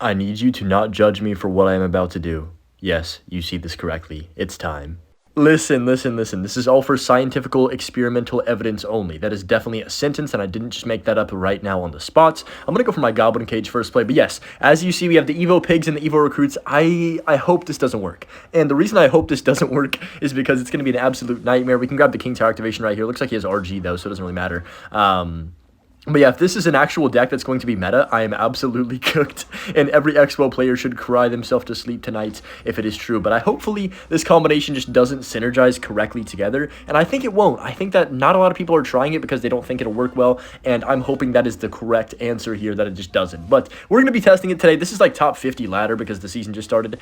I need you to not judge me for what I am about to do. Yes, you see this correctly. It's time. Listen, listen, listen. This is all for scientifical experimental evidence only. That is definitely a sentence, and I didn't just make that up right now on the spot. I'm gonna go for my Goblin Cage first play, but yes, as you see, we have the Evo Pigs and the Evo Recruits. I hope this doesn't work. And the reason I hope this doesn't work is because it's gonna be an absolute nightmare. We can grab the King Tower activation right here. Looks like he has RG, though, so it doesn't really matter. But yeah, if this is an actual deck that's going to be meta, I am absolutely cooked, and every Expo player should cry themselves to sleep tonight if it is true. But hopefully this combination just doesn't synergize correctly together, and I think it won't. I think that not a lot of people are trying it because they don't think it'll work well, and I'm hoping that is the correct answer here, that it just doesn't. But we're going to be testing it today. This is like top 50 ladder because the season just started.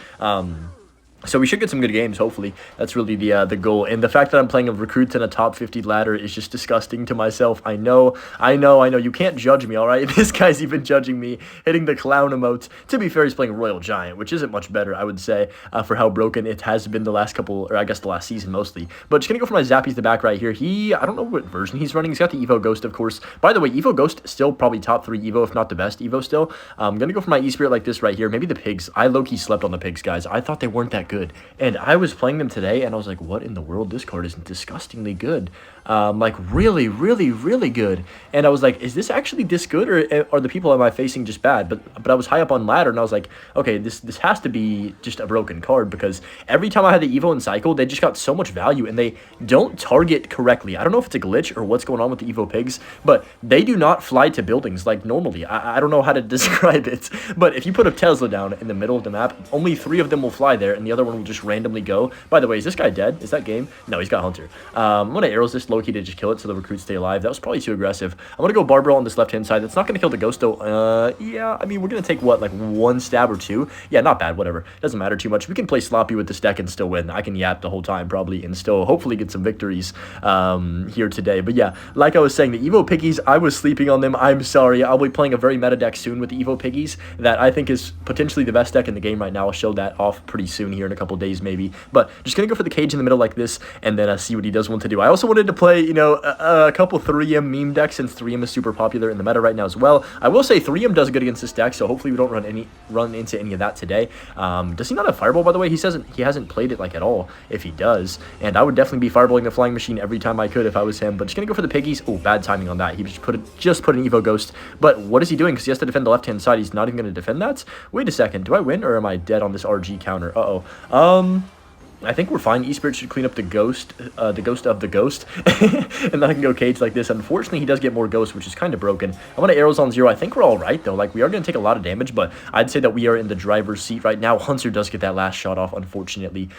So we should get some good games, hopefully. That's really the goal. And the fact that I'm playing a Recruits in a top 50 ladder is just disgusting to myself. I know. You can't judge me, all right? This guy's even judging me, hitting the clown emote. To be fair, he's playing Royal Giant, which isn't much better, I would say, for how broken it has been the last couple, or I guess the last season mostly. But just going to go for my Zappies the back right here. I don't know what version he's running. He's got the Evo Ghost, of course. By the way, Evo Ghost still probably top 3 Evo, if not the best Evo still. I'm going to go for my E-Spirit like this right here. Maybe the Pigs. I low-key slept on the Pigs, guys. I thought they weren't that good. And I was playing them today, and I was like, what in the world? This card is disgustingly good. Like, really, really, really good. And I was like, is this actually this good, or are the people am I facing just bad? But I was high up on ladder, and I was like, okay, this has to be just a broken card, because every time I had the Evo and Cycle, they just got so much value, and they don't target correctly. I don't know if it's a glitch or what's going on with the Evo Pigs, but they do not fly to buildings like normally. I don't know how to describe it, but if you put a Tesla down in the middle of the map, only 3 of them will fly there, and the other one will just randomly go. By the way, is this guy dead? Is that game? No, he's got Hunter. I'm going to arrows this low-key to just kill it so the Recruits stay alive. That was probably too aggressive. I'm going to go Barbaro on this left-hand side. That's not going to kill the Ghost, though. Yeah, I mean, we're going to take, what, like 1 stab or 2? Yeah, not bad, whatever. Doesn't matter too much. We can play sloppy with this deck and still win. I can yap the whole time, probably, and still hopefully get some victories here today. But yeah, like I was saying, the Evo Piggies, I was sleeping on them. I'm sorry. I'll be playing a very meta deck soon with the Evo Piggies that I think is potentially the best deck in the game right now. I'll show that off pretty soon here in a couple days, maybe. But just going to go for the cage in the middle like this, and then see what he does want to do. I also wanted to play, you know, a couple 3M meme decks, since 3M is super popular in the meta right now as well. I will say 3M does good against this deck, so hopefully we don't run into any of that today. Does he not have Fireball, by the way? He hasn't played it like at all, if he does. And I would definitely be fireballing the Flying Machine every time I could if I was him. But just going to go for the Piggies. Oh, bad timing on that. He just put an Evo Ghost. But what is he doing? Because he has to defend the left-hand side. He's not even going to defend that? Wait a second. Do I win, or am I dead on this RG counter? Uh-oh. I think we're fine. E-Spirit should clean up the ghost of the ghost. And then I can go cage like this. Unfortunately, he does get more ghosts, which is kind of broken. I'm going to arrows on 0. I think we're all right, though. Like, we are going to take a lot of damage, but I'd say that we are in the driver's seat right now. Hunter does get that last shot off, unfortunately.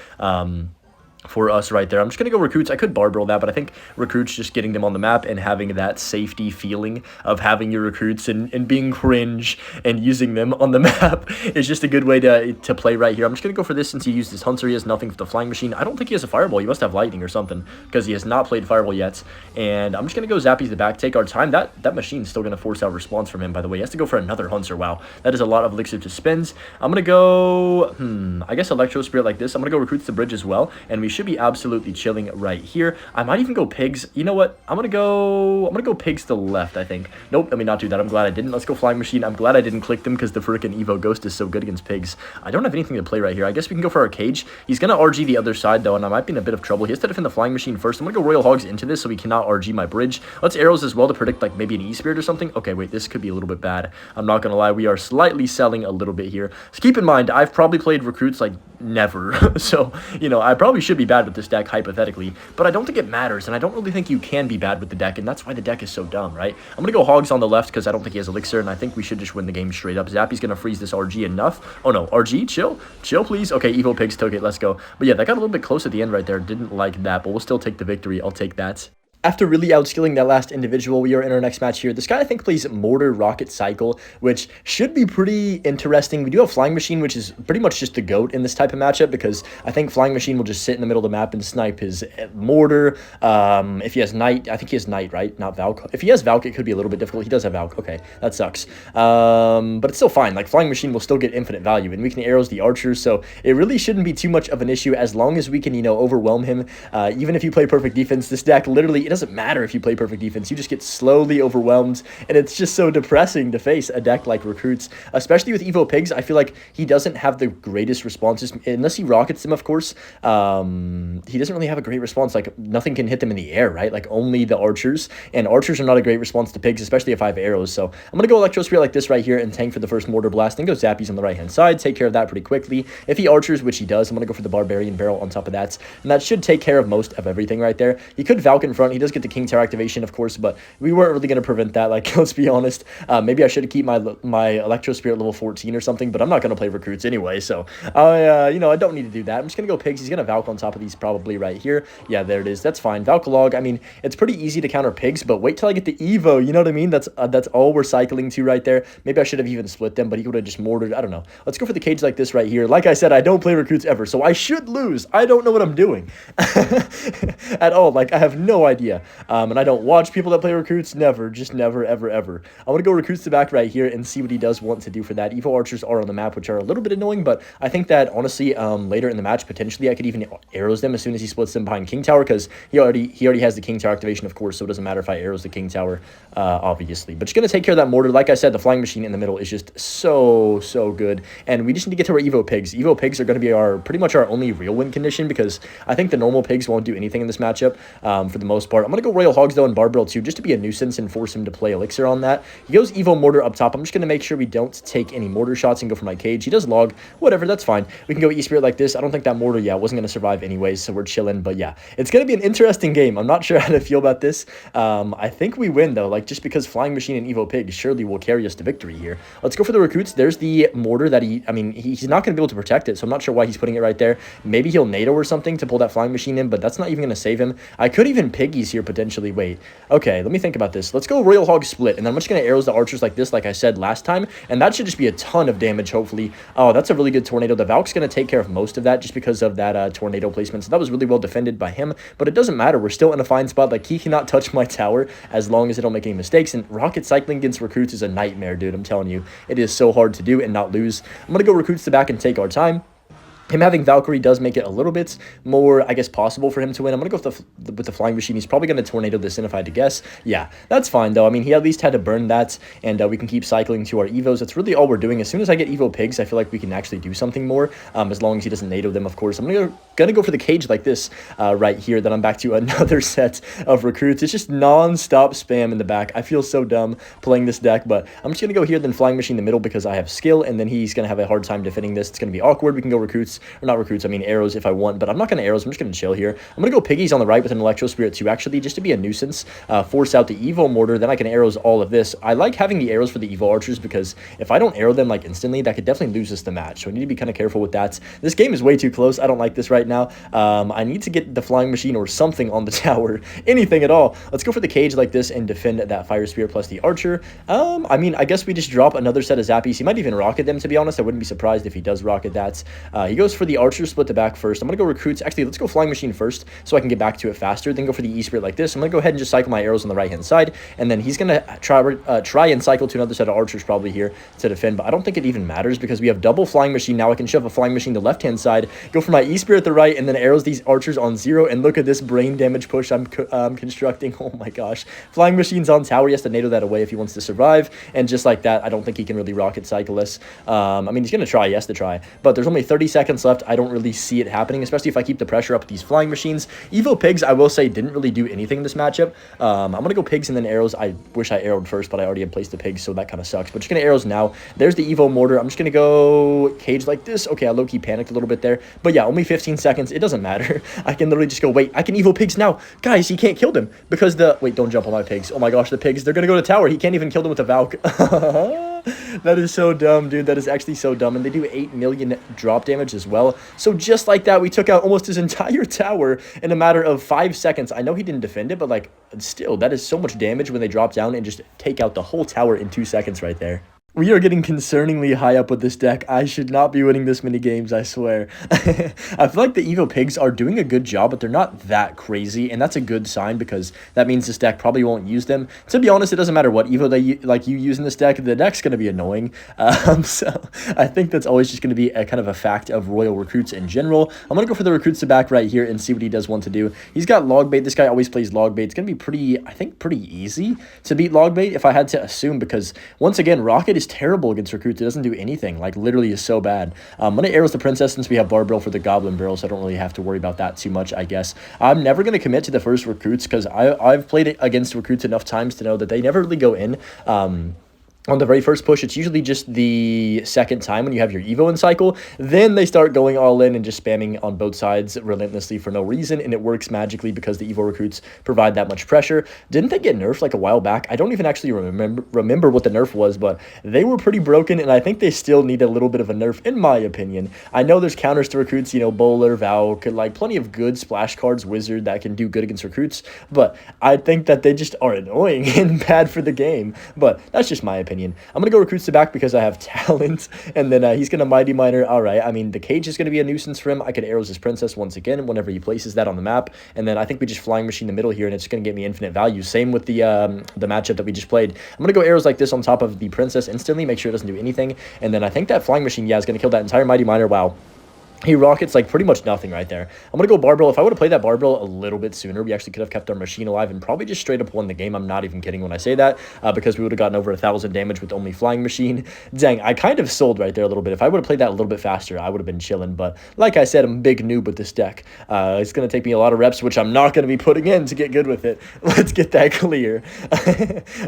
For us right there. I'm just going to go Recruits. I could Barbaro that, but I think Recruits, just getting them on the map and having that safety feeling of having your Recruits and being cringe and using them on the map is just a good way to play right here. I'm just going to go for this since he used his Hunter. He has nothing for the Flying Machine. I don't think he has a Fireball. He must have Lightning or something because he has not played Fireball yet. And I'm just going to go Zappies the back, take our time. That machine's still going to force out response from him, by the way. He has to go for another Hunter. Wow. That is a lot of Elixir to spend. I'm going to go, I guess Electro Spirit like this. I'm going to go Recruits the bridge as well, and we should be absolutely chilling right here. I might even go Pigs. You know what? I'm gonna go Pigs to the left, I think. Nope, let me not do that. I'm glad I didn't. Let's go Flying Machine. I'm glad I didn't click them because the freaking Evo Ghost is so good against Pigs. I don't have anything to play right here. I guess we can go for our cage. He's gonna RG the other side though, and I might be in a bit of trouble. He has to defend the Flying Machine first. I'm gonna go Royal Hogs into this so he cannot RG my bridge. Let's arrows as well to predict like maybe an E-Spirit or something. Okay, wait, this could be a little bit bad. I'm not gonna lie. We are slightly selling a little bit here. So keep in mind, I've probably played Recruits like never. So, you know, I probably should be bad with this deck hypothetically, but I don't think it matters, and I don't really think you can be bad with the deck, and that's why the deck is so dumb, right? I'm going to go Hogs on the left because I don't think he has Elixir, and I think we should just win the game straight up. Zappy's going to freeze this RG enough. Oh no, RG, chill, please. Okay, Evo Pigs took it, let's go. But yeah, that got a little bit close at the end right there. Didn't like that, but we'll still take the victory. I'll take that. After really outskilling that last individual, we are in our next match here. This guy, I think, plays Mortar Rocket Cycle, which should be pretty interesting. We do have Flying Machine, which is pretty much just the GOAT in this type of matchup, because I think Flying Machine will just sit in the middle of the map and snipe his Mortar. If he has Knight, I think he has Knight, right? Not Valk. If he has Valk, it could be a little bit difficult. He does have Valk. Okay, that sucks. But it's still fine. Like, Flying Machine will still get infinite value, and we can arrows the archers, so it really shouldn't be too much of an issue as long as we can, you know, overwhelm him. Even if you play perfect defense, this deck literally it doesn't matter if you play perfect defense. You just get slowly overwhelmed, and it's just so depressing to face a deck like Recruits, especially with Evo Pigs. I feel like he doesn't have the greatest responses, unless he rockets them, of course. He doesn't really have a great response. Like, nothing can hit them in the air, right? Like, only the archers, and archers are not a great response to pigs, especially if I have arrows. So I'm going to go Electro Spear like this right here and tank for the first Mortar Blast, then go Zappies on the right-hand side, take care of that pretty quickly. If he archers, which he does, I'm going to go for the Barbarian Barrel on top of that, and that should take care of most of everything right there. He could Valk in front. He does get the King Tower activation, of course, but we weren't really going to prevent that. Like, let's be honest. Maybe I should keep my Electro Spirit level 14 or something, but I'm not going to play Recruits anyway, so I don't need to do that. I'm just going to go Pigs. He's going to Valk on top of these probably right here. Yeah, there it is. That's fine. Valkalog, I mean, it's pretty easy to counter Pigs, but wait till I get the Evo, you know what I mean? That's all we're cycling to right there. Maybe I should have even split them, but he would have just mortared. I don't know. Let's go for the cage like this right here. Like I said, I don't play Recruits ever, so I should lose. I don't know what I'm doing at all. Like, I have no idea. And I don't watch people that play Recruits. Never. Just never, ever, ever. I want to go Recruits to back right here and see what he does want to do for that. Evo Archers are on the map, which are a little bit annoying, but I think that, honestly, later in the match, potentially, I could even arrows them as soon as he splits them behind King Tower, because he already has the King Tower activation, of course, so it doesn't matter if I arrows the King Tower, obviously. But just going to take care of that mortar. Like I said, the Flying Machine in the middle is just so good, and we just need to get to our Evo Pigs. Evo Pigs are going to be pretty much our only real win condition, because I think the normal Pigs won't do anything in this matchup, for the most part. I'm going to go Royal Hogs, though, and Barbell, too, just to be a nuisance and force him to play Elixir on that. He goes Evo Mortar up top. I'm just going to make sure we don't take any mortar shots and go for my cage. He does log. Whatever, that's fine. We can go E-Spirit like this. I don't think that mortar, wasn't going to survive anyways, so we're chilling. But yeah, it's going to be an interesting game. I'm not sure how to feel about this. I think we win, though, like, just because Flying Machine and Evo Pig surely will carry us to victory here. Let's go for the Recruits. There's the mortar that he's not going to be able to protect it, so I'm not sure why he's putting it right there. Maybe he'll NATO or something to pull that Flying Machine in, but that's not even going to save him. I could even Piggies here, potentially. Wait, okay, let me think about this. Let's go Royal Hog Split, and then I'm just going to arrows the archers like this, like I said last time, and that should just be a ton of damage, hopefully. Oh, that's a really good tornado. The Valk's going to take care of most of that just because of that tornado placement, so that was really well defended by him, but it doesn't matter. We're still in a fine spot. Like, he cannot touch my tower as long as I don't make any mistakes, and rocket cycling against Recruits is a nightmare, dude. I'm telling you, it is so hard to do and not lose. I'm going to go Recruits to back and take our time. Him having Valkyrie does make it a little bit more, I guess, possible for him to win. I'm going to go with the Flying Machine. He's probably going to tornado this in if I had to guess. Yeah, that's fine, though. I mean, he at least had to burn that, and we can keep cycling to our Evos. That's really all we're doing. As soon as I get Evo Pigs, I feel like we can actually do something more, as long as he doesn't NATO them, of course. I'm going to go for the cage like this right here. Then I'm back to another set of Recruits. It's just non-stop spam in the back. I feel so dumb playing this deck, but I'm just going to go here, then Flying Machine in the middle because I have skill, and then he's going to have a hard time defending this. It's going to be awkward. We can go Recruits, or not Recruits, I mean arrows if I want, but I'm not going to arrows. I'm just going to chill here. I'm going to go Piggies on the right with an Electro Spirit too, actually, just to be a nuisance. Force out the Evo Mortar, then I can arrows all of this. I like having the arrows for the Evo Archers because if I don't arrow them like instantly, that could definitely lose us the match, so I need to be kind of careful with that. This game is way too close. I don't like this right now. I need to get the Flying Machine or something on the tower, anything at all. Let's go for the cage like this and defend that Fire Spirit plus the Archer. I mean, I guess we just drop another set of Zappies. He might even rocket them, to be honest. I wouldn't be surprised if he does rocket that. He goes for the Archer split the back first. I'm going to go Recruits. Actually, let's go Flying Machine first so I can get back to it faster. Then go for the E-Spirit like this. I'm going to go ahead and just cycle my arrows on the right-hand side. And then he's going to try and cycle to another set of Archers probably here to defend. But I don't think it even matters because we have double Flying Machine. Now I can shove a Flying Machine to the left-hand side, go for my E-Spirit the right, and then arrows these Archers on 0. And look at this brain damage push I'm constructing. Oh my gosh. Flying Machine's on tower. He has to NATO that away if he wants to survive. And just like that, I don't think he can really rocket cycle us. I mean, he's going to try. He has to try. But there's only 30 seconds left. I don't really see it happening, especially if I keep the pressure up with these Flying Machines. Evo Pigs, I will say, didn't really do anything in this matchup. I'm going to go Pigs and then arrows. I wish I arrowed first, but I already had placed the Pigs, so that kind of sucks. But just going to arrows now. There's the Evo Mortar. I'm just going to go cage like this. Okay, I low-key panicked a little bit there. But yeah, only 15 seconds. It doesn't matter. I can literally just go, wait, I can Evo Pigs now. Guys, he can't kill them because the... Wait, don't jump on my Pigs. Oh my gosh, the Pigs, they're going to go to tower. He can't even kill them with a Valk. That is so dumb, dude. That is actually so dumb. And they do 8 million drop damage as well. So just like that, we took out almost his entire tower in a matter of 5 seconds. I know he didn't defend it, but like still, that is so much damage when they drop down and just take out the whole tower in 2 seconds right there. We are getting concerningly high up with this deck. I should not be winning this many games, I swear. I feel like the Evo Pigs are doing a good job, but they're not that crazy, and that's a good sign because that means this deck probably won't use them. To be honest, it doesn't matter what Evo you use in this deck, the deck's going to be annoying. So I think that's always just going to be a kind of a fact of Royal Recruits in general. I'm going to go for the Recruits to back right here and see what he does want to do. He's got Log Bait. This guy always plays Log Bait. It's going to be pretty, I think, pretty easy to beat Log Bait if I had to assume because, once again, Rocket is terrible against Recruits. It doesn't do anything. Like, literally is so bad. I'm going to Arrows the Princess since we have Barbarrel for the Goblin Barrel, so I don't really have to worry about that too much, I guess. I'm never going to commit to the first Recruits because I've played it against Recruits enough times to know that they never really go in. On the very first push, it's usually just the second time when you have your Evo in cycle. Then they start going all in and just spamming on both sides relentlessly for no reason, and it works magically because the Evo recruits provide that much pressure. Didn't they get nerfed like a while back? I don't even actually remember what the nerf was, but they were pretty broken, and I think they still need a little bit of a nerf, in my opinion. I know there's counters to recruits, you know, Bowler, Valk, like plenty of good splash cards, Wizard, that can do good against recruits, but I think that they just are annoying and bad for the game, but that's just my opinion. I'm going to go Recruits to back because I have talent, and then he's going to Mighty Miner. All right, I mean, the cage is going to be a nuisance for him. I could Arrows his Princess once again whenever he places that on the map, and then I think we just Flying Machine the middle here, and it's going to get me infinite value. Same with the matchup that we just played. I'm going to go Arrows like this on top of the Princess instantly, make sure it doesn't do anything, and then I think that Flying Machine, yeah, is going to kill that entire Mighty Miner. Wow. He rockets like pretty much nothing right there. I'm going to go Barbarrel. If I would have played that Barbarrel a little bit sooner, we actually could have kept our machine alive and probably just straight up won the game. I'm not even kidding when I say that because we would have gotten over 1,000 damage with only Flying Machine. Dang, I kind of sold right there a little bit. If I would have played that a little bit faster, I would have been chilling. But like I said, I'm a big noob with this deck. It's going to take me a lot of reps, which I'm not going to be putting in to get good with it. Let's get that clear.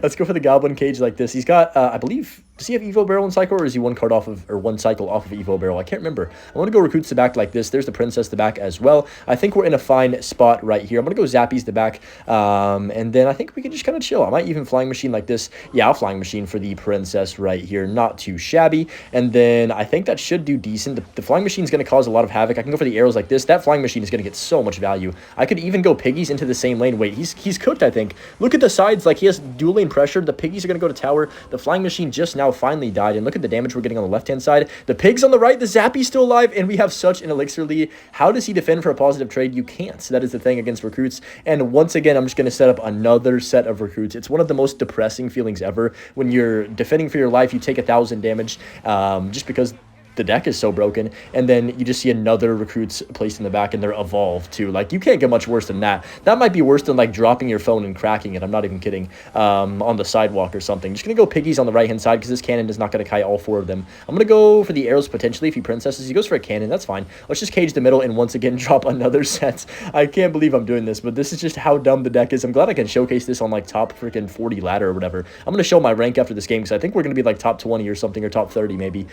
Let's go for the Goblin Cage like this. He's got, I believe, does he have Evo Barrel in cycle, or is he one card off of, or one cycle off of Evo Barrel? I can't remember. I want to go Recruits to back like this. There's the Princess to back as well. I think we're in a fine spot right here. I'm going to go Zappies to back, and then I think we can just kind of chill. I might even Flying Machine like this. Yeah, I'll Flying Machine for the Princess right here. Not too shabby. And then I think that should do decent. The Flying Machine is going to cause a lot of havoc. I can go for the Arrows like this. That Flying Machine is going to get so much value. I could even go Piggies into the same lane. Wait, he's cooked, I think. Look at the sides. Like, he has dual lane pressure. The Piggies are going to go to tower. The Flying Machine just now finally died. And look at the damage we're getting on the left-hand side. The Pigs on the right. The Zappy's still alive. And we have such an elixir lead. How does he defend for a positive trade? You can't. So that is the thing against Recruits. And once again, I'm just going to set up another set of Recruits. It's one of the most depressing feelings ever. When you're defending for your life, you take 1,000 damage just because the deck is so broken, and then you just see another Recruits placed in the back, and they're evolved too. Like, you can't get much worse than that. That might be worse than like dropping your phone and cracking it. I'm not even kidding. On the sidewalk or something. Just gonna go Piggies on the right hand side because this cannon is not gonna kite all 4 of them. I'm gonna go for the Arrows potentially if he Princesses. He goes for a cannon. That's fine. Let's just cage the middle and once again drop another set. I can't believe I'm doing this, but this is just how dumb the deck is. I'm glad I can showcase this on like top freaking 40 ladder or whatever. I'm gonna show my rank after this game because I think we're gonna be like top 20 or something, or top 30 maybe.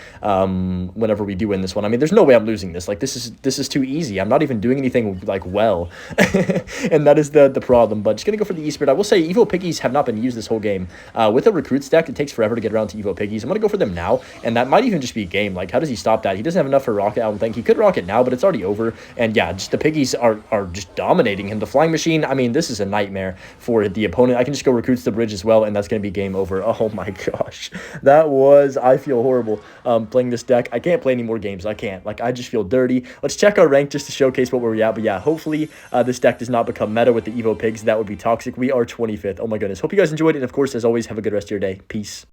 Whenever we do win this one. I mean, there's no way I'm losing this. Like, this is too easy. I'm not even doing anything like well. And that is the problem. But just gonna go for the E-Spirit. I will say Evo Piggies have not been used this whole game. With a Recruits deck, it takes forever to get around to Evo Piggies. I'm gonna go for them now, and that might even just be a game. Like, how does he stop that? He doesn't have enough for Rocket, I don't think. He could Rocket now, but it's already over. And yeah, just the Piggies are just dominating him. The Flying Machine, I mean, this is a nightmare for the opponent. I can just go Recruits the bridge as well, and that's gonna be game over. Oh my gosh. I feel horrible playing this deck. I can't play any more games. I can't. Like, I just feel dirty. Let's check our rank just to showcase what we're at. But yeah, hopefully this deck does not become meta with the Evo Pigs. That would be toxic. We are 25th. Oh my goodness. Hope you guys enjoyed it. And of course, as always, have a good rest of your day. Peace.